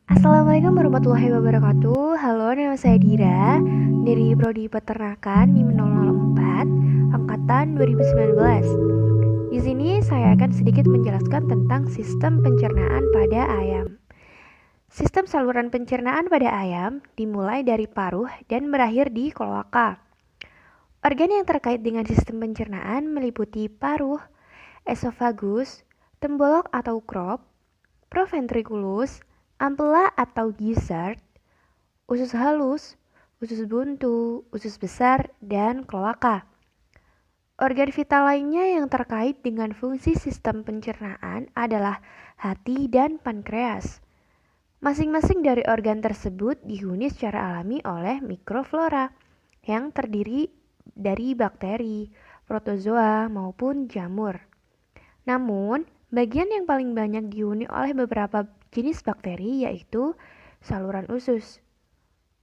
Assalamualaikum warahmatullahi wabarakatuh. Halo, nama saya Dira dari Prodi Peternakan NIM 004 angkatan 2019. Di sini saya akan sedikit menjelaskan tentang sistem pencernaan pada ayam. Sistem saluran pencernaan pada ayam dimulai dari paruh dan berakhir di kloaka. Organ yang terkait dengan sistem pencernaan meliputi paruh, esofagus, tembolok atau crop, proventriculus, ampela atau gizzard, usus halus, usus buntu, usus besar, dan kloaka. Organ vital lainnya yang terkait dengan fungsi sistem pencernaan adalah hati dan pankreas. Masing-masing dari organ tersebut dihuni secara alami oleh mikroflora yang terdiri dari bakteri, protozoa, maupun jamur. Namun, bagian yang paling banyak dihuni oleh beberapa jenis bakteri yaitu saluran usus.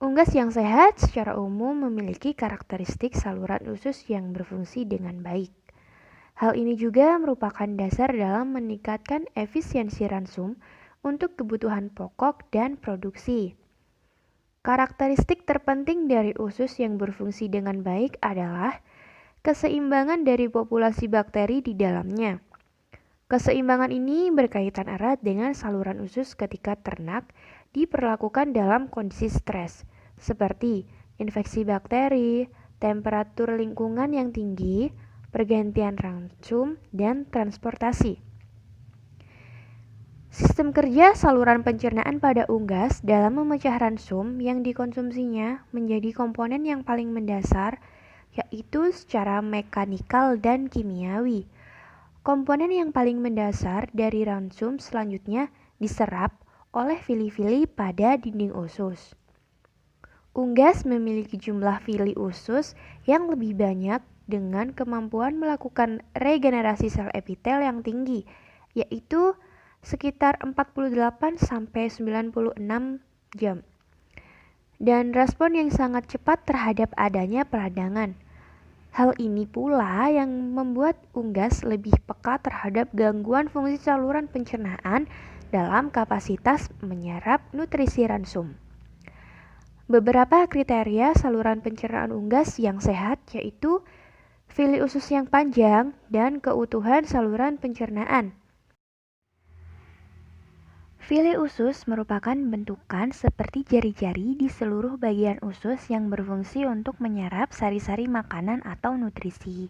Unggas yang sehat secara umum memiliki karakteristik saluran usus yang berfungsi dengan baik. Hal ini juga merupakan dasar dalam meningkatkan efisiensi ransum untuk kebutuhan pokok dan produksi. Karakteristik terpenting dari usus yang berfungsi dengan baik adalah keseimbangan dari populasi bakteri di dalamnya. Keseimbangan ini berkaitan erat dengan saluran usus ketika ternak diperlakukan dalam kondisi stres, seperti infeksi bakteri, temperatur lingkungan yang tinggi, pergantian ransum, dan transportasi. Sistem kerja saluran pencernaan pada unggas dalam memecah ransum yang dikonsumsinya menjadi komponen yang paling mendasar, yaitu secara mekanikal dan kimiawi. Komponen yang paling mendasar dari ransum selanjutnya diserap oleh vili-vili pada dinding usus. Unggas memiliki jumlah vili usus yang lebih banyak dengan kemampuan melakukan regenerasi sel epitel yang tinggi, yaitu sekitar 48-96 jam. Dan respon yang sangat cepat terhadap adanya peradangan. Hal ini pula yang membuat unggas lebih peka terhadap gangguan fungsi saluran pencernaan dalam kapasitas menyerap nutrisi ransum. Beberapa kriteria saluran pencernaan unggas yang sehat yaitu vili usus yang panjang dan keutuhan saluran pencernaan. Vili usus merupakan bentukan seperti jari-jari di seluruh bagian usus yang berfungsi untuk menyerap sari-sari makanan atau nutrisi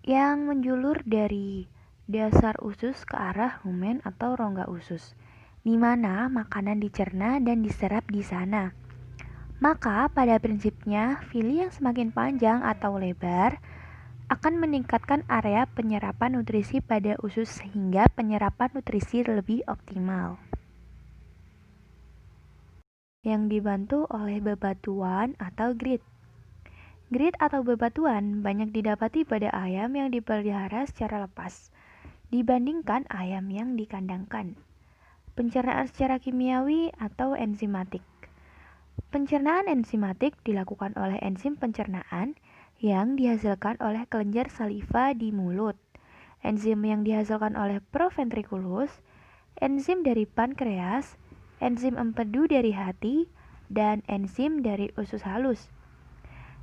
yang menjulur dari dasar usus ke arah rumen atau rongga usus, di mana makanan dicerna dan diserap di sana. Maka pada prinsipnya, vili yang semakin panjang atau lebar akan meningkatkan area penyerapan nutrisi pada usus sehingga penyerapan nutrisi lebih optimal. Yang dibantu oleh bebatuan atau grid. Grid atau bebatuan banyak didapati pada ayam yang dipelihara secara lepas dibandingkan ayam yang dikandangkan. Pencernaan secara kimiawi atau enzimatik. Pencernaan enzimatik dilakukan oleh enzim pencernaan yang dihasilkan oleh kelenjar saliva di mulut, enzim yang dihasilkan oleh proventriculus, enzim dari pankreas, enzim empedu dari hati, dan enzim dari usus halus.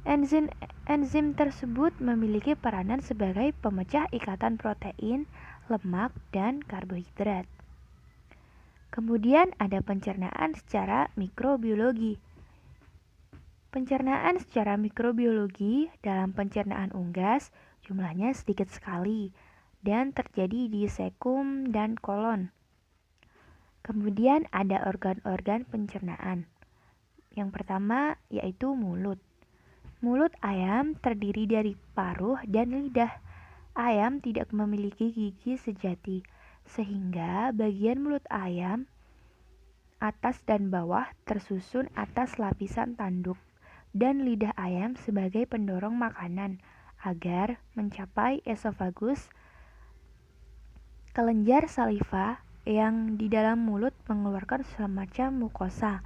Enzim tersebut memiliki peranan sebagai pemecah ikatan protein, lemak, dan karbohidrat. Kemudian ada pencernaan secara mikrobiologi. Pencernaan secara mikrobiologi dalam pencernaan unggas jumlahnya sedikit sekali dan terjadi di sekum dan kolon. Kemudian ada organ-organ pencernaan. Yang pertama yaitu mulut. Mulut ayam terdiri dari paruh dan lidah. Ayam tidak memiliki gigi sejati, sehingga bagian mulut ayam atas dan bawah tersusun atas lapisan tanduk dan lidah ayam sebagai pendorong makanan agar mencapai esofagus, kelenjar saliva yang di dalam mulut mengeluarkan semacam mukosa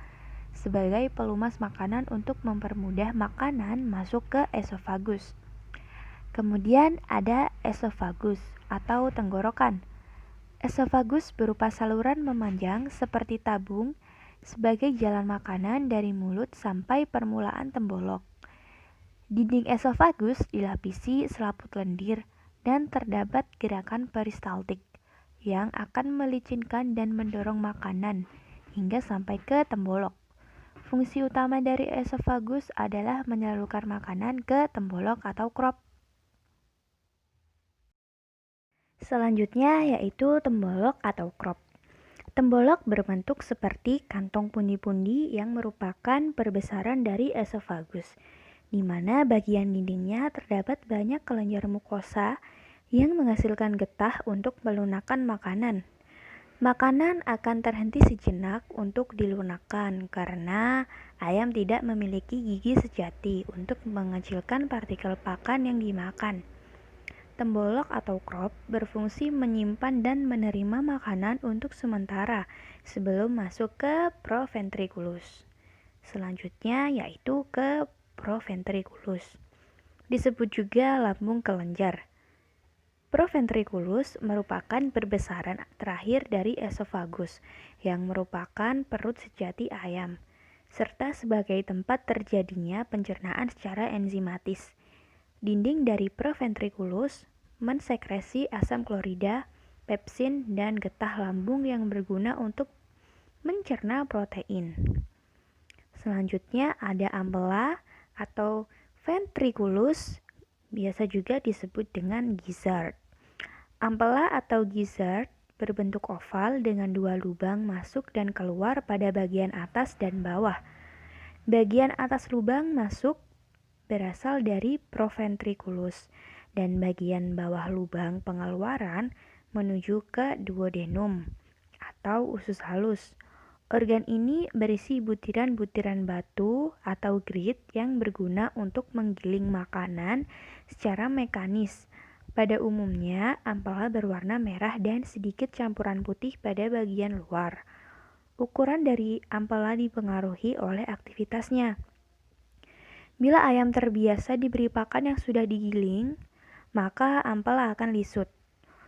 sebagai pelumas makanan untuk mempermudah makanan masuk ke esofagus. Kemudian ada esofagus atau tenggorokan. Esofagus berupa saluran memanjang seperti tabung sebagai jalan makanan dari mulut sampai permulaan tembolok. Dinding esofagus dilapisi selaput lendir dan terdapat gerakan peristaltik yang akan melicinkan dan mendorong makanan hingga sampai ke tembolok. Fungsi utama dari esofagus adalah menyalurkan makanan ke tembolok atau crop. Selanjutnya yaitu tembolok atau crop. Tembolok berbentuk seperti kantong pundi-pundi yang merupakan perbesaran dari esofagus, di mana bagian dindingnya terdapat banyak kelenjar mukosa yang menghasilkan getah untuk melunakkan makanan. Makanan akan terhenti sejenak untuk dilunakkan karena ayam tidak memiliki gigi sejati untuk mengecilkan partikel pakan yang dimakan. Tembolok atau crop berfungsi menyimpan dan menerima makanan untuk sementara sebelum masuk ke proventriculus. Selanjutnya yaitu ke proventriculus. Disebut juga lambung kelenjar. Proventriculus merupakan perbesaran terakhir dari esofagus yang merupakan perut sejati ayam, serta sebagai tempat terjadinya pencernaan secara enzimatis. Dinding dari proventriculus mensekresi asam klorida, pepsin, dan getah lambung yang berguna untuk mencerna protein. Selanjutnya ada ampela atau ventriculus, biasa juga disebut dengan gizzard. Ampela atau gizzard berbentuk oval dengan dua lubang masuk dan keluar pada bagian atas dan bawah. Bagian atas lubang masuk berasal dari proventriculus dan bagian bawah lubang pengeluaran menuju ke duodenum atau usus halus. Organ ini berisi butiran-butiran batu atau grit yang berguna untuk menggiling makanan secara mekanis. Pada umumnya, ampela berwarna merah dan sedikit campuran putih pada bagian luar. Ukuran dari ampela dipengaruhi oleh aktivitasnya. Bila ayam terbiasa diberi pakan yang sudah digiling, maka ampela akan lisut.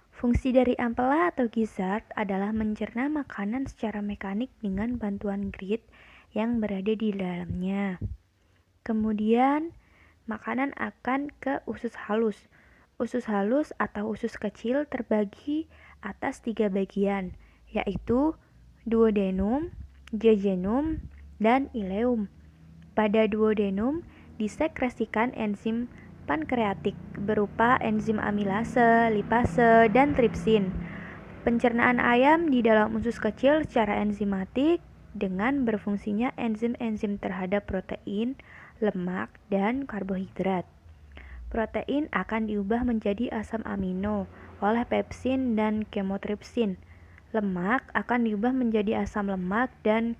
Fungsi dari ampela atau gizzard adalah mencerna makanan secara mekanik dengan bantuan grit yang berada di dalamnya. Kemudian, makanan akan ke usus halus. Usus halus atau usus kecil terbagi atas 3 bagian, yaitu duodenum, jejunum, dan ileum. Pada duodenum disekresikan enzim pankreatik berupa enzim amilase, lipase, dan tripsin. Pencernaan ayam di dalam usus kecil secara enzimatik dengan berfungsinya enzim-enzim terhadap protein, lemak, dan karbohidrat. Protein akan diubah menjadi asam amino oleh pepsin dan kemotripsin. Lemak akan diubah menjadi asam lemak dan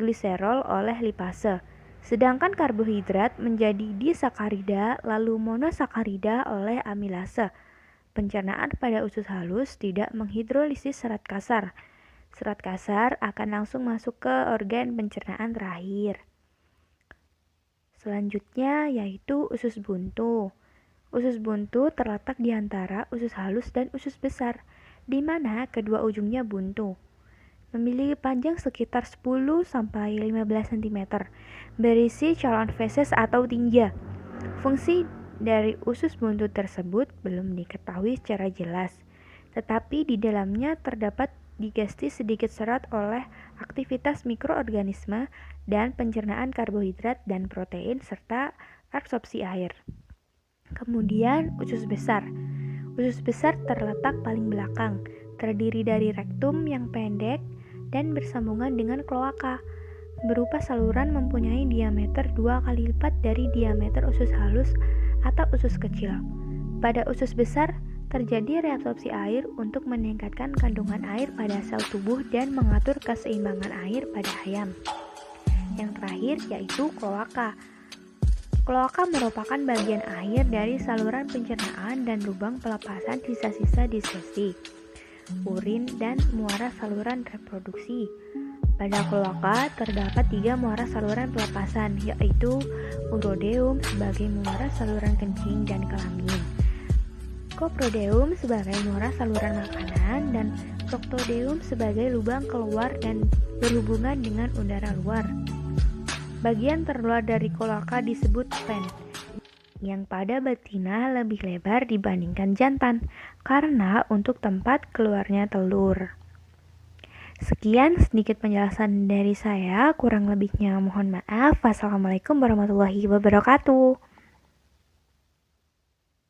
gliserol oleh lipase. Sedangkan karbohidrat menjadi disakarida lalu monosakarida oleh amilase. Pencernaan pada usus halus tidak menghidrolisis serat kasar. Serat kasar akan langsung masuk ke organ pencernaan terakhir. Selanjutnya yaitu usus buntu. Usus buntu terletak di antara usus halus dan usus besar, di mana kedua ujungnya buntu. Memiliki panjang sekitar 10-15 cm, berisi calon feses atau tinja. Fungsi dari usus buntu tersebut belum diketahui secara jelas, tetapi di dalamnya terdapat digesti sedikit serat oleh aktivitas mikroorganisme dan pencernaan karbohidrat dan protein serta absorpsi air. Kemudian usus besar. Usus besar terletak paling belakang, terdiri dari rektum yang pendek dan bersambungan dengan kloaka, berupa saluran mempunyai diameter 2 kali lipat dari diameter usus halus atau usus kecil. Pada usus besar terjadi reabsorpsi air untuk meningkatkan kandungan air pada sel tubuh dan mengatur keseimbangan air pada ayam. Yang terakhir yaitu kloaka. Kloaka merupakan bagian akhir dari saluran pencernaan dan lubang pelepasan sisa-sisa disesi, urin, dan muara saluran reproduksi. Pada kloaka terdapat 3 muara saluran pelepasan, yaitu urodeum sebagai muara saluran kencing dan kelamin, coprodeum sebagai muara saluran makanan, dan Proctodeum sebagai lubang keluar dan berhubungan dengan udara luar. Bagian terluar dari kloaka disebut pen, yang pada betina lebih lebar dibandingkan jantan, karena untuk tempat keluarnya telur. Sekian sedikit penjelasan dari saya, kurang lebihnya mohon maaf. Wassalamualaikum warahmatullahi wabarakatuh.